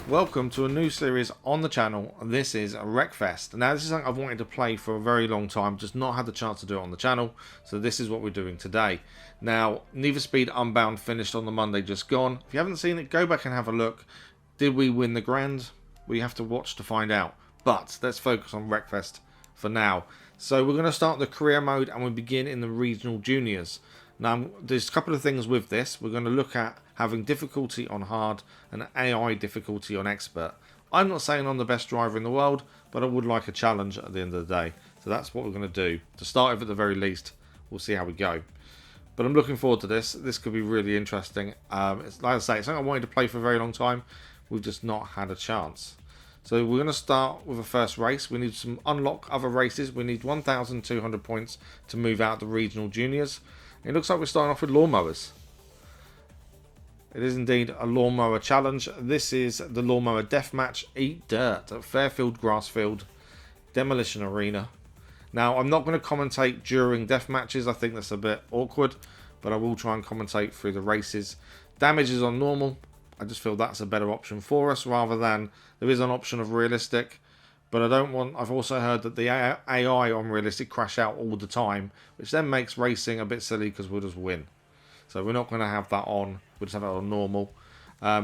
Welcome to a new series on the channel. This is Wreckfest. Now this is something I've wanted to play for a very long time, just not had the chance to do it on the channel, so this is what we're doing today. Now, Need for Speed Unbound finished on the Monday just gone. If you haven't seen it, go back and have a look. Did we win the grand? We have to watch to find out. But let's focus on Wreckfest for now. So we're going to start the career mode and we begin in the regional juniors. Now, there's a couple of things with this. We're going to look at having difficulty on hard and AI difficulty on expert. I'm not saying I'm the best driver in the world, but I would like a challenge at the end of the day. So that's what we're going to do. To start with at the very least, we'll see how we go. But I'm looking forward to this. This could be really interesting. It's, like I say, it's something I wanted to play for a very long time. We've just not had a chance. So we're going to start with a first race. We need to unlock other races. We need 1,200 points to move out the regional juniors. It looks like we're starting off with Lawn Mowers. It is indeed a Lawn Mower challenge. This is the Lawn Mower Deathmatch Eat Dirt at Fairfield Grassfield Demolition Arena. Now, I'm not going to commentate during death matches. I think that's a bit awkward, but I will try and commentate through the races. Damage is on normal. I just feel that's a better option for us rather than there is an option of realistic. But I don't want. I've also heard that the AI on realistic crash out all the time, which then makes racing a bit silly because we'll just win. So we're not going to have that on. We'll just have it on normal.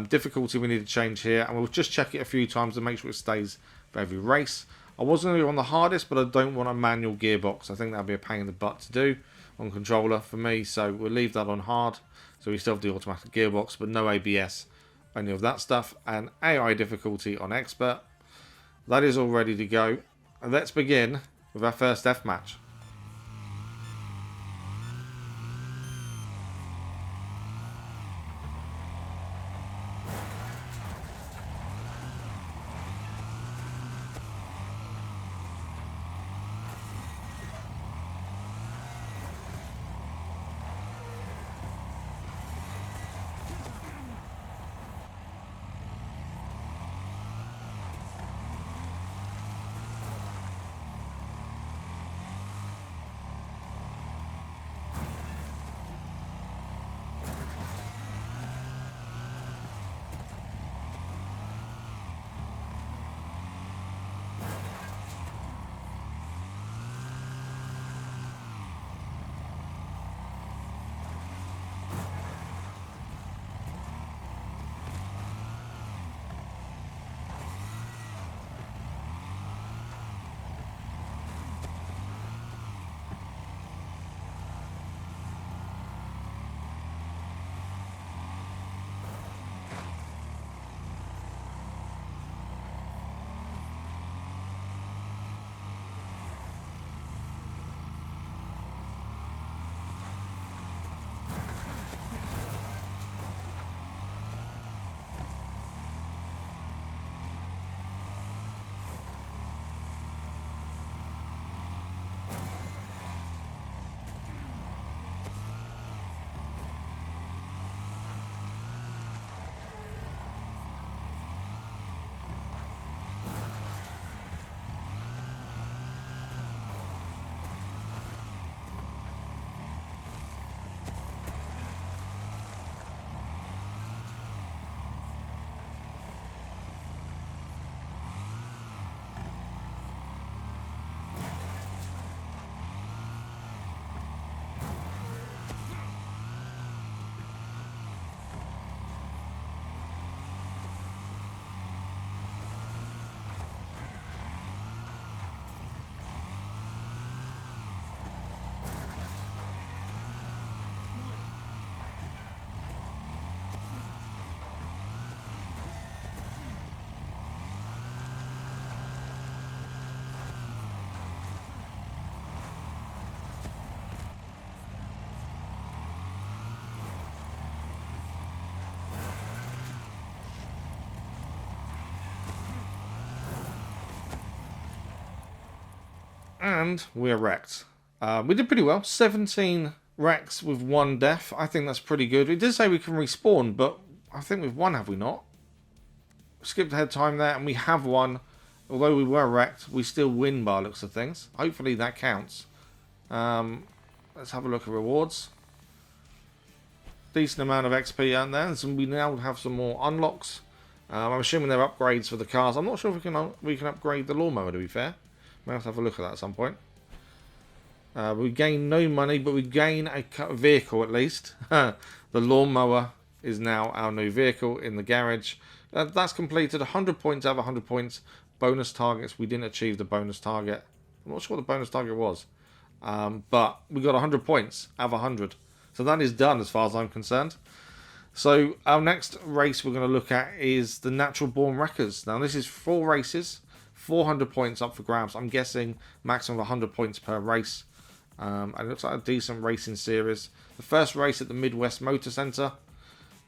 Difficulty we need to change here, and we'll just check it a few times to make sure it stays for every race. I was going to go on the hardest, but I don't want a manual gearbox. I think that'd be a pain in the butt to do on controller for me. So we'll leave that on hard. So we still have the automatic gearbox, but no ABS, any of that stuff, and AI difficulty on expert. That is all ready to go. And let's begin with our first death match. And we're wrecked. We did pretty well. 17 wrecks with 1 death. I think that's pretty good. It did say we can respawn, but I think we've won, have we not? Skipped ahead time there, and we have won. Although we were wrecked, we still win by looks of things. Hopefully that counts. Let's have a look at rewards. Decent amount of XP out there, and we now have some more unlocks. I'm assuming they're upgrades for the cars. I'm not sure if we can upgrade the lawnmower, to be fair. We'll have to have a look at that at some point. We gain no money, but we gain a vehicle at least. The lawnmower is now our new vehicle in the garage. That's completed 100 points out of 100 points. Bonus targets, we didn't achieve the bonus target. I'm not sure what the bonus target was. But we got 100 points out of 100. So that is done as far as I'm concerned. So our next race we're going to look at is the Natural Born Wreckers. Now this is 4 races, 400 points up for grabs. I'm guessing maximum of 100 points per race. And it looks like a decent racing series. The first race at the Midwest Motocentre.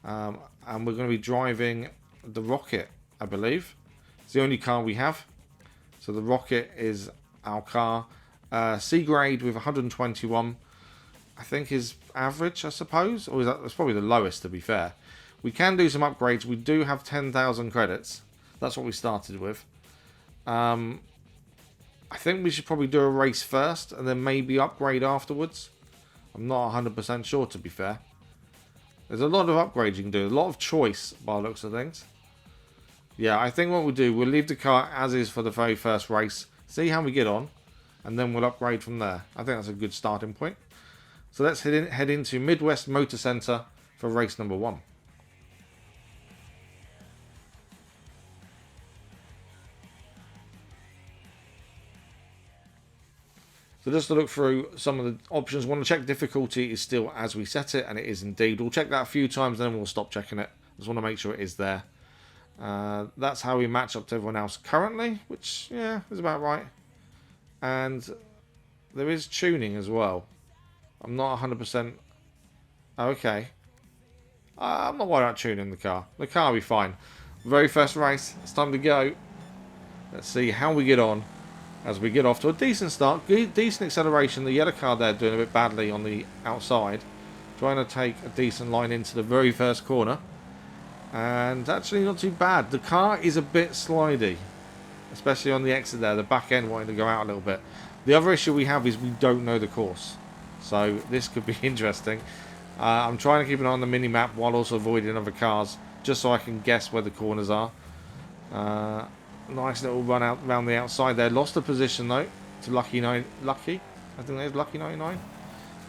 And we're going to be driving the Rocket, I believe. It's the only car we have. So the Rocket is our car. C grade with 121. I think is average, I suppose. Or is that's probably the lowest, to be fair. We can do some upgrades. We do have 10,000 credits. That's what we started with. I think we should probably do a race first and then maybe upgrade afterwards. I'm not 100% sure, to be fair. There's a lot of upgrades you can do. A lot of choice by the looks of things. Yeah, I think what we'll do, we'll leave the car as is for the very first race. See how we get on. And then we'll upgrade from there. I think that's a good starting point. So let's head into Midwest Motocentre for race number 1. So just to look through some of the options, want to check difficulty is still as we set it, and it is indeed. We'll check that a few times, then we'll stop checking it. Just want to make sure it is there. That's how we match up to everyone else currently, which, yeah, is about right. And there is tuning as well. I'm not 100%. Okay. I'm not worried about tuning the car. The car will be fine. Very first race. It's time to go. Let's see how we get on as we get off to a decent start. Decent acceleration. The yellow car there doing a bit badly on the outside. Trying to take a decent line into the very first corner. And actually not too bad. The car is a bit slidey. Especially on the exit there. The back end wanting to go out a little bit. The other issue we have is we don't know the course. So this could be interesting. I'm trying to keep an eye on the mini-map while also avoiding other cars. Just so I can guess where the corners are. Nice little run out around the outside there. Lost the position though. To Lucky. I think there's Lucky 99.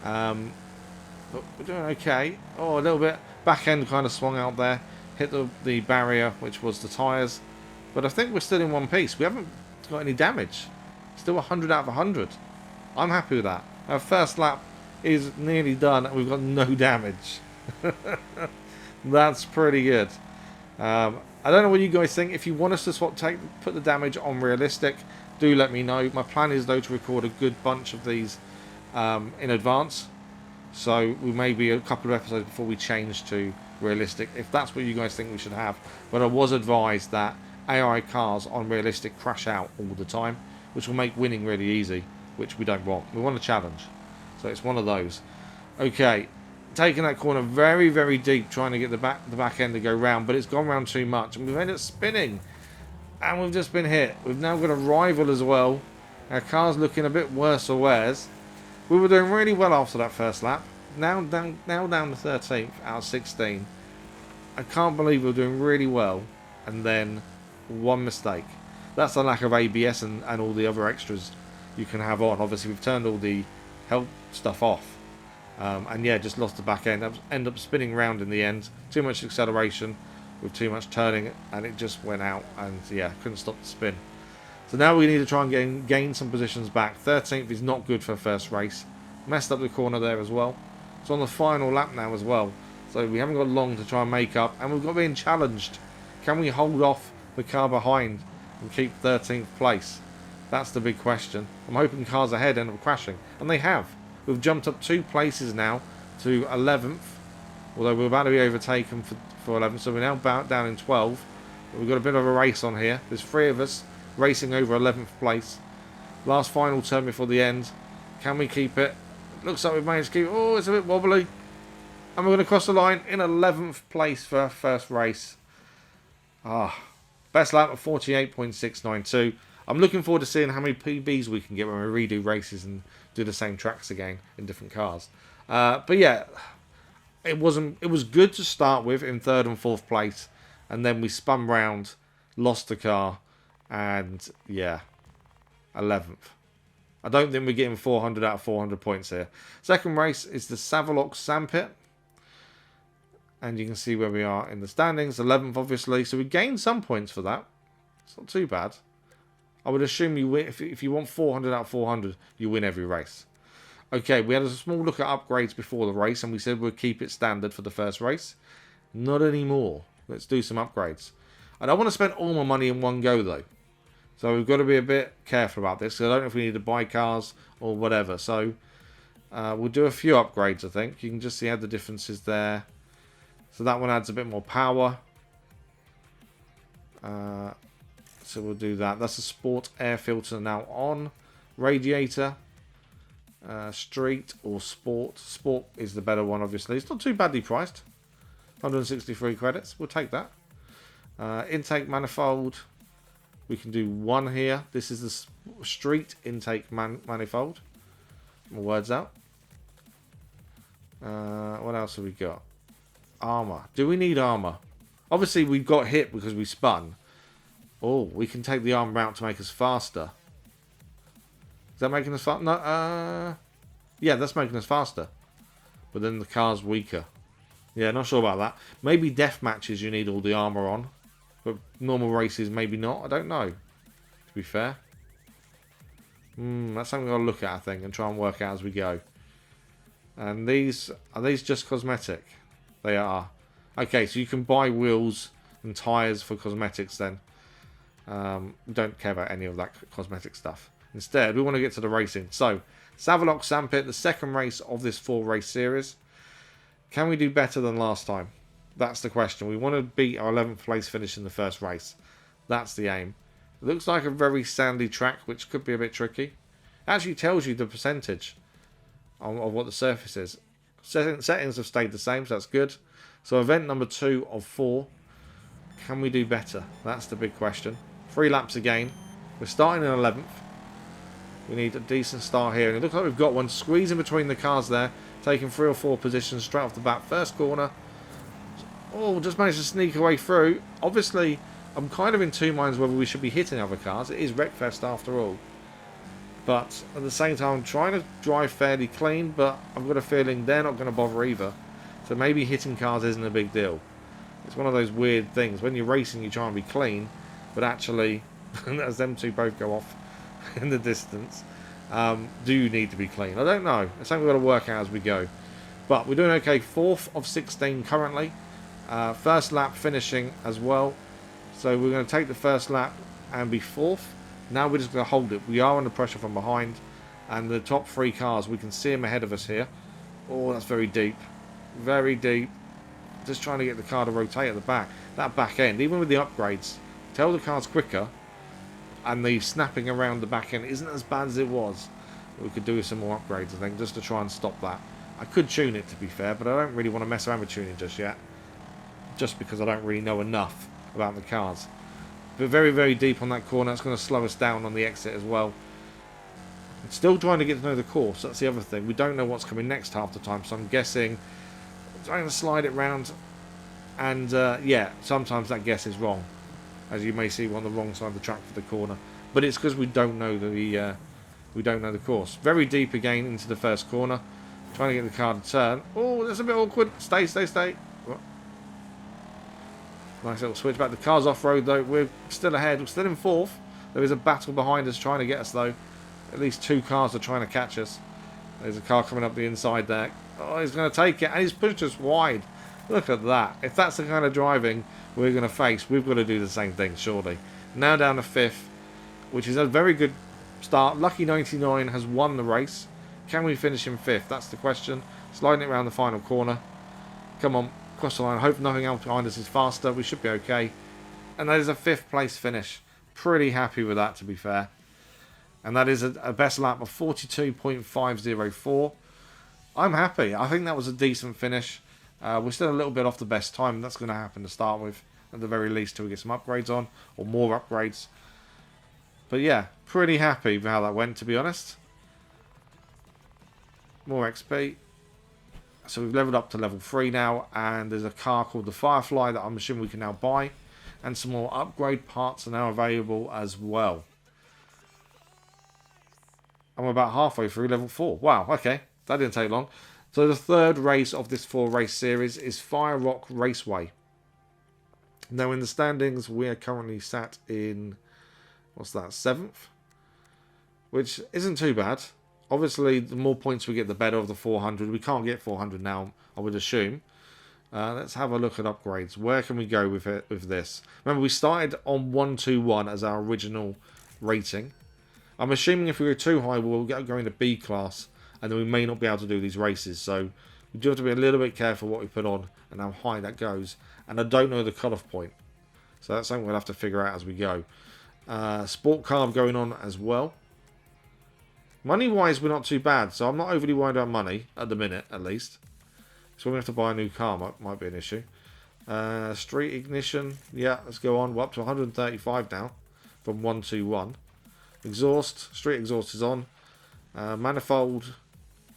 But we're doing okay. Oh, a little bit. Back end kind of swung out there. Hit the barrier, which was the tyres. But I think we're still in one piece. We haven't got any damage. Still 100 out of 100. I'm happy with that. Our first lap is nearly done and we've got no damage. That's pretty good. I don't know what you guys think. If you want us to put the damage on realistic, do let me know. My plan is though to record a good bunch of these in advance. So we may be a couple of episodes before we change to realistic, if that's what you guys think we should have. But I was advised that AI cars on realistic crash out all the time, which will make winning really easy, which we don't want. We want a challenge. So it's one of those. Okay, taking that corner very, very deep, trying to get the back end to go round, but it's gone round too much, and we've ended up spinning. And we've just been hit. We've now got a rival as well. Our car's looking a bit worse or worse. We were doing really well after that first lap. Now down to 13th out of 16. I can't believe we're doing really well, and then one mistake. That's the lack of ABS and all the other extras you can have on. Obviously we've turned all the help stuff off, and yeah, just lost the back end. End up spinning round in the end. Too much acceleration with too much turning, and it just went out, and yeah, couldn't stop the spin. So now we need to try and gain some positions back. 13th is not good for a first race. Messed up the corner there as well. It's on the final lap now as well, so we haven't got long to try and make up, and we've got being challenged. Can we hold off the car behind and keep 13th place? That's the big question. I'm hoping cars ahead end up crashing, and they have. We've jumped up 2 places now to 11th, although we're about to be overtaken for 11th, so we're now down in 12th. But we've got a bit of a race on here. There's 3 of us racing over 11th place. Last final turn before the end. Can we keep it? Looks like we've managed to keep it. Oh, it's a bit wobbly. And we're going to cross the line in 11th place for our first race. Best lap of 48.692. I'm looking forward to seeing how many PBs we can get when we redo races and do the same tracks again in different cars. But yeah, it was good to start with in 3rd and 4th place. and then we spun round, lost the car, and yeah, 11th. I don't think we're getting 400 out of 400 points here. Second race is the Savolax Sandpit. And you can see where we are in the standings. 11th, obviously. So we gained some points for that. It's not too bad. I would assume you win. If you want 400 out of 400, you win every race. Okay, we had a small look at upgrades before the race, and we said we'd keep it standard for the first race. Not anymore. Let's do some upgrades. I don't want to spend all my money in one go, though. So we've got to be a bit careful about this. I don't know if we need to buy cars or whatever. So we'll do a few upgrades, I think. You can just see how the difference is there. So that one adds a bit more power. So we'll do that. That's a sport air filter now on. Radiator. Street or sport. Sport is the better one, obviously. It's not too badly priced. 163 credits. We'll take that. Intake manifold. We can do one here. This is the street intake manifold. My words out. What else have we got? Armor. Do we need armor? Obviously, we got hit because we spun. Oh, we can take the armor out to make us faster. Is that making us faster? No, yeah, that's making us faster. But then the car's weaker. Yeah, not sure about that. Maybe death matches you need all the armor on. But normal races, maybe not. I don't know. To be fair. That's something I'll look at, I think, and try and work out as we go. And these, are these just cosmetic? They are. Okay, so you can buy wheels and tyres for cosmetics then. Don't care about any of that cosmetic stuff. Instead, we want to get to the racing. So, Savolax Sandpit, the second race of this 4-race series. Can we do better than last time? That's the question. We want to beat our 11th place finish in the first race. That's the aim. It looks like a very sandy track, which could be a bit tricky. It actually tells you the percentage of what the surface is. Settings have stayed the same, so that's good. So event number 2 of 4. Can we do better? That's the big question. 3 laps again. We're starting in 11th. We need a decent start here. And it looks like we've got one squeezing between the cars there. Taking 3 or 4 positions straight off the bat. First corner. Oh, just managed to sneak away through. Obviously, I'm kind of in two minds whether we should be hitting other cars. It is Wreckfest after all. But at the same time, I'm trying to drive fairly clean, but I've got a feeling they're not going to bother either. So maybe hitting cars isn't a big deal. It's one of those weird things. When you're racing, you try and be clean, but actually, as them two both go off in the distance, do you need to be clean? I don't know. It's something we've got to work out as we go. But we're doing okay. 4th of 16 currently. First lap finishing as well. So we're going to take the first lap and be 4th. Now we're just going to hold it. We are under pressure from behind. And the top 3 cars, we can see them ahead of us here. Oh, that's very deep. Very deep. Just trying to get the car to rotate at the back. That back end, even with the upgrades, tell the car's quicker. And the snapping around the back end isn't as bad as it was. We could do some more upgrades, I think, just to try and stop that. I could tune it, to be fair, but I don't really want to mess around with tuning just yet. Just because I don't really know enough about the cars. But very, very deep on that corner. It's going to slow us down on the exit as well. Still trying to get to know the course. That's the other thing. We don't know what's coming next half the time. So I'm guessing trying to slide it round. And yeah, sometimes that guess is wrong. As you may see, we're on the wrong side of the track for the corner. But it's because we don't know the course. Very deep again into the first corner. Trying to get the car to turn. Oh, that's a bit awkward. Stay. What? Nice little switch back. The car's off-road though. We're still ahead. We're still in 4th. There is a battle behind us trying to get us though. At least 2 cars are trying to catch us. There's a car coming up the inside there. Oh, he's going to take it. And he's pushed us wide. Look at that. If that's the kind of driving we're going to face, we've got to do the same thing, surely. Now down to 5th, which is a very good start. Lucky 99 has won the race. Can we finish in 5th? That's the question. Sliding it around the final corner. Come on, cross the line. Hope nothing else behind us is faster. We should be okay. And that is a 5th place finish. Pretty happy with that, to be fair. And that is a best lap of 42.504. I'm happy. I think that was a decent finish. We're still a little bit off the best time. That's going to happen to start with, at the very least, till we get some upgrades on, or more upgrades. But yeah, pretty happy with how that went, to be honest. More XP. So we've leveled up to level 3 now, and there's a car called the Firefly that I'm assuming we can now buy, and some more upgrade parts are now available as well. And we're about halfway through level 4. Wow, okay, that didn't take long. So the third race of this 4-race series is Fire Rock Raceway. Now in the standings, we are currently sat in, what's that, 7th? Which isn't too bad. Obviously, the more points we get, the better of the 400. We can't get 400 now, I would assume. Let's have a look at upgrades. Where can we go with it with this? Remember, we started on 121 as our original rating. I'm assuming if we go too high, we'll go into B class, and then we may not be able to do these races. So we do have to be a little bit careful what we put on and how high that goes. And I don't know the cutoff point. So that's something we'll have to figure out as we go. Sport car going on as well. Money-wise, we're not too bad, so I'm not overly worried about money, at the minute, at least. So we're going to have to buy a new car, might be an issue. Street ignition, yeah, let's go on. We're up to 135 now, from 121. Exhaust, street exhaust is on. Manifold,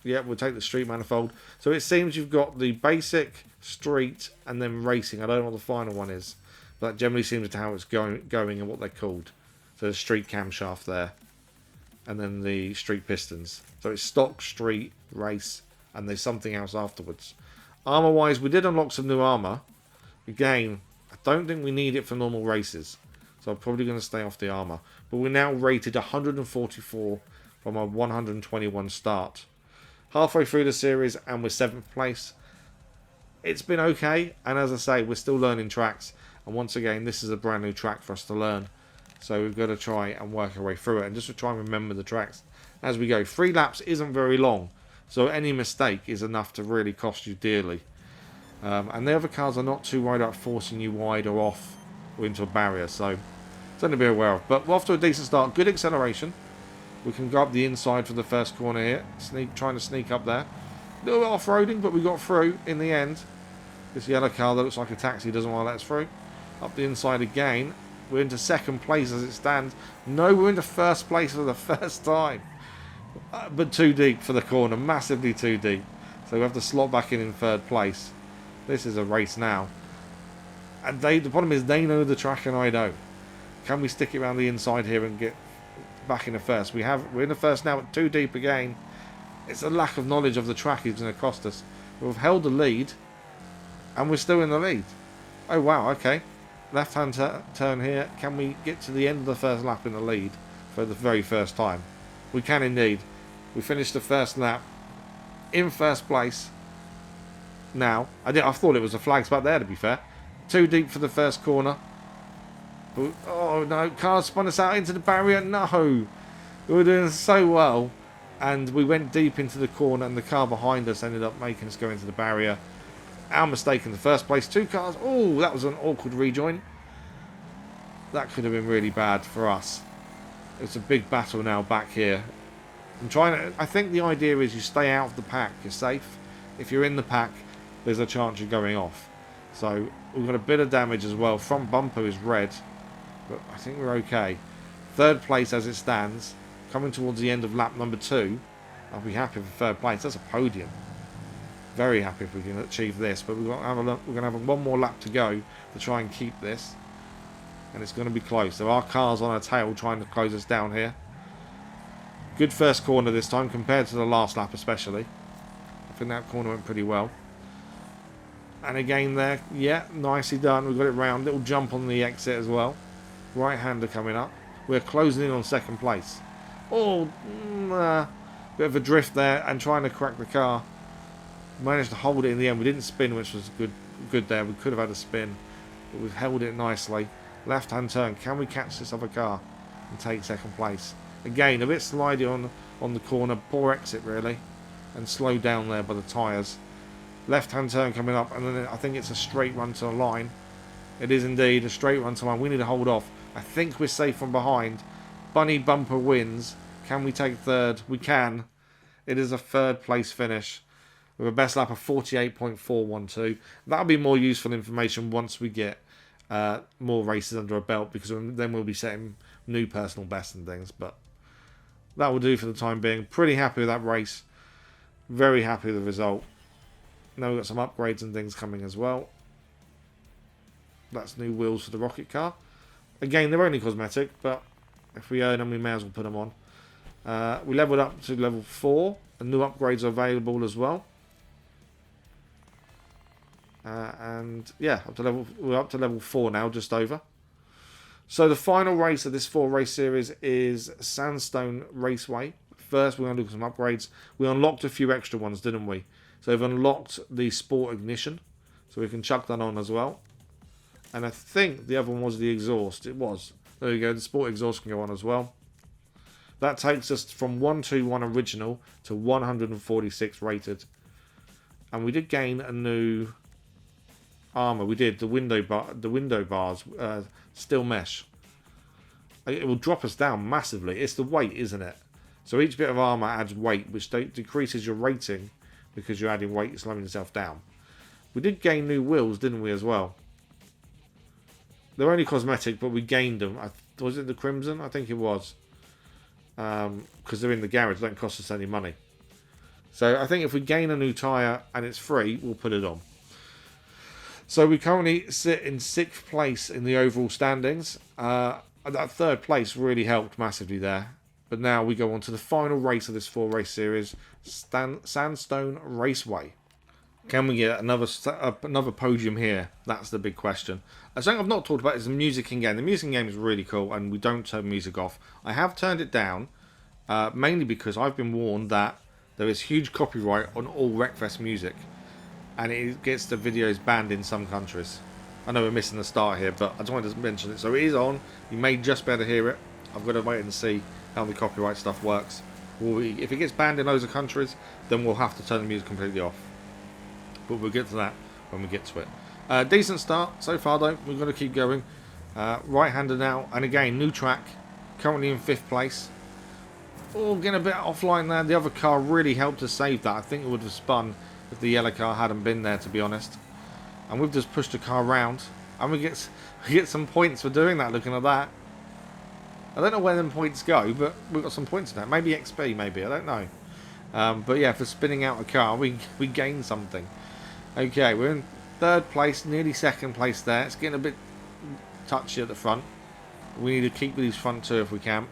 yeah, we'll take the street manifold. So it seems you've got the basic, street, and then racing. I don't know what the final one is, but that generally seems to how it's going and what they're called. So the street camshaft there. And then the street pistons. So it's stock, street, race, and there's something else afterwards. Armour wise, we did unlock some new armour. Again, I don't think we need it for normal races, so I'm probably going to stay off the armour. But we're now rated 144 from our 121 start. Halfway through the series, and we're 7th place. It's been okay, and as I say, we're still learning tracks. And once again, this is a brand new track for us to learn. So we've got to try and work our way through it, and just to try and remember the tracks as we go. 3 laps isn't very long, so any mistake is enough to really cost you dearly. And the other cars are not too worried about forcing you wide or off or into a barrier, so something to be aware of. But we're off to a decent start. Good acceleration. We can go up the inside for the first corner here. Trying to sneak up there. A little bit off-roading, but we got through in the end. This yellow car that looks like a taxi doesn't want to let us through. Up the inside again. We're into 2nd place as it stands. No, we're into 1st place for the first time. But too deep for the corner. Massively too deep. So we have to slot back in 3rd place. This is a race now. And the problem is they know the track and I don't. Can we stick it around the inside here and get back in the 1st? We're in the 1st now, but too deep again. It's a lack of knowledge of the track is going to cost us. We've held the lead. And we're still in the lead. Oh wow, okay. Left-hand turn here. Can we get to the end of the 1st lap in the lead for the very first time? We can indeed. We finished the 1st lap in 1st place. Now, I thought it was the flags back there, to be fair. Too deep for the 1st corner. But, oh no, cars spun us out into the barrier. No, we were doing so well, and we went deep into the corner, and the car behind us ended up making us go into the barrier. Our mistake in the 1st place. 2 cars. Oh, that was an awkward rejoin. That could have been really bad for us. It's a big battle now back here. I think the idea is you stay out of the pack. You're safe. If you're in the pack, there's a chance you're going off. So we've got a bit of damage as well. Front bumper is red, but I think we're okay. 3rd place as it stands. Coming towards the end of lap number 2. I'll be happy for 3rd place. That's a podium. Very happy if we can achieve this, but we're going to have one more lap to go to try and keep this, and it's going to be close. There are cars on our tail trying to close us down here. Good 1st corner this time compared to the last lap especially. I think that corner went pretty well. And again there, yeah, nicely done. We've got it round. Little jump on the exit as well. Right-hander coming up. We're closing in on 2nd place. Oh, bit of a drift there and trying to crack the car. Managed to hold it in the end. We didn't spin, which was good there. We could have had a spin, but we've held it nicely. Left-hand turn. Can we catch this other car and take 2nd place? Again, a bit slidey on the corner. Poor exit, really. And slowed down there by the tyres. Left-hand turn coming up, and then I think it's a straight run to the line. It is indeed a straight run to the line. We need to hold off. I think we're safe from behind. Bunny bumper wins. Can we take 3rd? We can. It is a 3rd place finish. With a best lap of 48.412. That'll be more useful information once we get more races under our belt, because then we'll be setting new personal bests and things. But that will do for the time being. Pretty happy with that race. Very happy with the result. Now we've got some upgrades and things coming as well. That's new wheels for the rocket car. Again, they're only cosmetic, but if we earn them, we may as well put them on. We leveled up to level 4, and new upgrades are available as well. And yeah, we're up to level 4 now, just over. So the final race of this 4-race series is Sandstone Raceway. First, we're going to do some upgrades. We unlocked a few extra ones, didn't we? So we've unlocked the Sport Ignition, so we can chuck that on as well. And I think the other one was the exhaust. It was. There you go. The Sport Exhaust can go on as well. That takes us from 121 original to 146 rated. And we did gain a new armor. We did the window bars, steel mesh. It will drop us down massively. It's the weight, isn't it? So each bit of armor adds weight, which decreases your rating because you're adding weight, slowing yourself down. We did gain new wheels, didn't we, as well? They're only cosmetic, but we gained them. Was it the Crimson? I think it was. Because they're in the garage, they don't cost us any money. So I think if we gain a new tyre and it's free, we'll put it on. So we currently sit in 6th place in the overall standings. That 3rd place really helped massively there. But now we go on to the final race of this 4-race series, Sandstone Raceway. Can we get another podium here? That's the big question. Something I've not talked about is the music in game. The music in game is really cool, and we don't turn music off. I have turned it down, mainly because I've been warned that there is huge copyright on all Wreckfest music, and it gets the videos banned in some countries. I know we're missing the start here, but I just wanted to mention it. So it is on. You may just be able to hear it. I've got to wait and see how the copyright stuff works. If it gets banned in loads of countries, then we'll have to turn the music completely off. But we'll get to that when we get to it. Decent start so far though. We're going to keep going. Right-hander now, and again, new track. Currently in 5th place. Oh, getting a bit offline there. The other car really helped us save that. I think it would have spun if the yellow car hadn't been there, to be honest. And we've just pushed the car around, and we get some points for doing that. Looking at that, I don't know where them points go, but we've got some points in that. Maybe XP, maybe, I don't know. But yeah, for spinning out a car, we gain something. Okay, we're in 3rd place, nearly 2nd place there. It's getting a bit touchy at the front. We need to keep these front 2 if we can.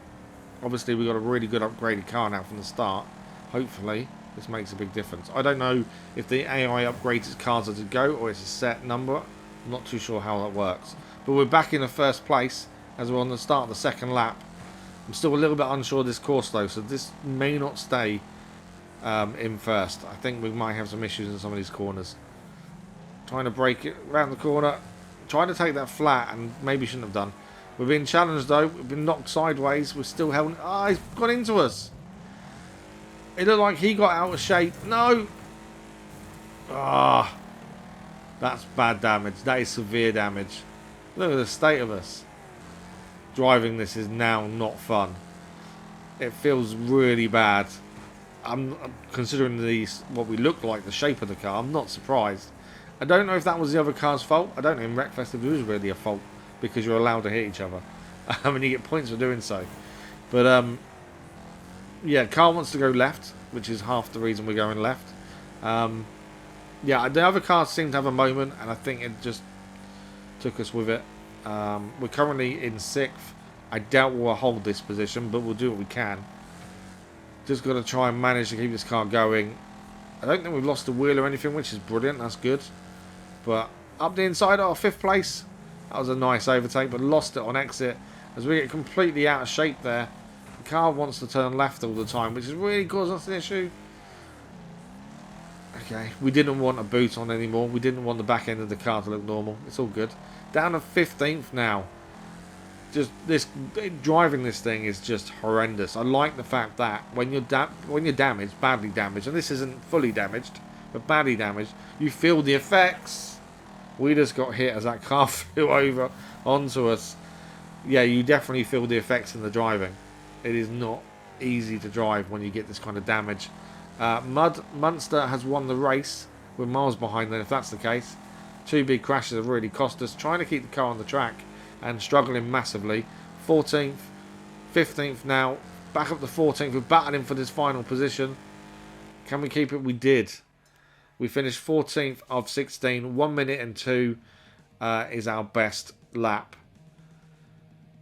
Obviously, we've got a really good upgraded car now from the start. Hopefully, this makes a big difference. I don't know if the AI upgrades its cars as it go, or it's a set number. I'm not too sure how that works. But we're back in the 1st place, as we're on the start of the 2nd lap. I'm still a little bit unsure of this course, though, so this may not stay in 1st. I think we might have some issues in some of these corners. Trying to break it around the corner. Trying to take that flat, and maybe shouldn't have done. We're being challenged though. We've been knocked sideways. We're still held. Ah, he's gone into us. It looked like he got out of shape. No. Ah, that's bad damage. That is severe damage. Look at the state of us. Driving this is now not fun. It feels really bad. I'm considering what we look like, the shape of the car. I'm not surprised. I don't know if that was the other car's fault. I don't know in Wreckfest if it was really a fault, because you're allowed to hit each other. And you get points for doing so. But, yeah, car wants to go left, which is half the reason we're going left. Yeah, the other cars seem to have a moment, and I think it just took us with it. We're currently in 6th. I doubt we'll hold this position, but we'll do what we can. Just got to try and manage to keep this car going. I don't think we've lost a wheel or anything, which is brilliant. That's good. But up the inside, our 5th place. That was a nice overtake, but lost it on exit as we get completely out of shape there. The car wants to turn left all the time, which is really causing us an issue. Okay, we didn't want a boot on anymore. We didn't want the back end of the car to look normal. It's all good. Down to 15th now. Just driving this thing is just horrendous. I like the fact that when you're damaged, badly damaged, and this isn't fully damaged, but badly damaged, you feel the effects. We just got hit as that car flew over onto us. Yeah, you definitely feel the effects in the driving. It is not easy to drive when you get this kind of damage. Munster has won the race. We're miles behind them if that's the case. 2 big crashes have really cost us. Trying to keep the car on the track and struggling massively. 14th, 15th now. Back up to 14th. We're battling for this final position. Can we keep it? We did. We finished 14th of 16. 1 minute and 2 is our best lap.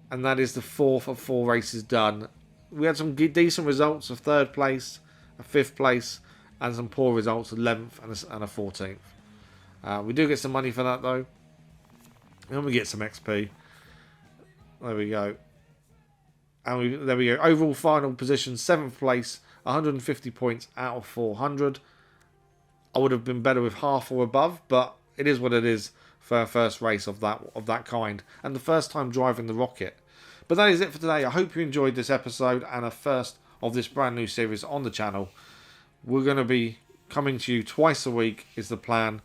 And that is the 4th of 4 races done. We had some decent results of 3rd place, a 5th place, and some poor results, 11th and a 14th. We do get some money for that though. And we get some XP. There we go. And there we go. Overall final position, 7th place, 150 points out of 400. I would have been better with half or above, but it is what it is for our first race of that kind, and the first time driving the Rocket. But that is it for today. I hope you enjoyed this episode and a first of this brand new series on the channel. We're going to be coming to you twice a week is the plan.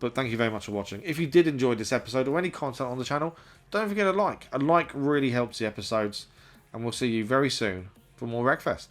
But thank you very much for watching. If you did enjoy this episode or any content on the channel, don't forget a like. A like really helps the episodes. And we'll see you very soon for more Wreckfest.